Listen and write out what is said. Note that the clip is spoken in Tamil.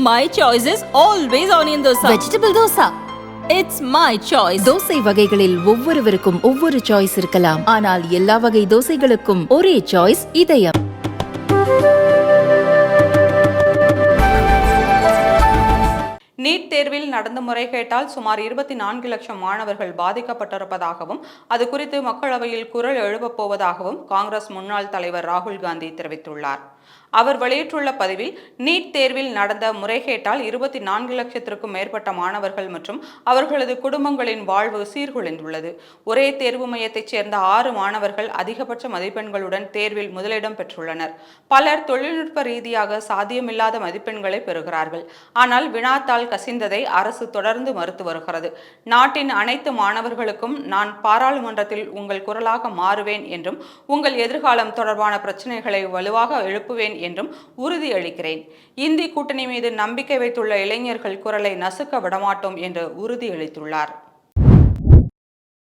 My choice is always onion dosa. Vegetable dosa. It's my choice. Dosa வகைகளில் ஒவ்வொருவருக்கும் ஒவ்வொரு சாய்ஸ் இருக்கலாம். ஆனால் எல்லா வகை தோசைகளுக்கும் ஒரே சாய்ஸ் இதயம். நீட் தேர்வில் நடந்த முறைகேட்டால் சுமார் 24 லட்சம் மாணவர்கள் பாதிக்கப்பட்டிருப்பதாகவும் அது குறித்து மக்களவையில் குரல் எழுப்பப் போவதாகவும் காங்கிரஸ் முன்னாள் தலைவர் ராகுல் காந்தி தெரிவித்துள்ளார். அவர் வெளியிட்டுள்ள பதிவில் நீட் தேர்வில் நடந்த முறைகேட்டால் 24 லட்சத்திற்கும் மேற்பட்ட மாணவர்கள் மற்றும் அவர்களது குடும்பங்களின் வாழ்வு சீர்குலைந்துள்ளது. ஒரே தேர்வு மையத்தைச் சேர்ந்த 6 மாணவர்கள் அதிகபட்ச மதிப்பெண்களுடன் தேர்வில் முதலிடம் பெற்றுள்ளனர். பலர் தொழில்நுட்ப ரீதியாக சாத்தியமில்லாத மதிப்பெண்களை பெறுகிறார்கள். ஆனால் வினாத்தாள் கசிந்ததை அரசு தொடர்ந்து மறுத்து வருகிறது. நாட்டின் அனைத்து மாணவர்களுக்கும் நான் பாராளுமன்றத்தில் உங்கள் குரலாக மாறுவேன் என்றும் உங்கள் எதிர்காலம் தொடர்பான பிரச்சனைகளை வலுவாக எழுப்புவேன் என்றும் உறுதியளிக்கிறேன். இந்தி கூட்டணி மீது நம்பிக்கை வைத்துள்ள இளைஞர்கள் குரலை நசுக்க விடமாட்டோம் என்று உறுதியளித்துள்ளார்.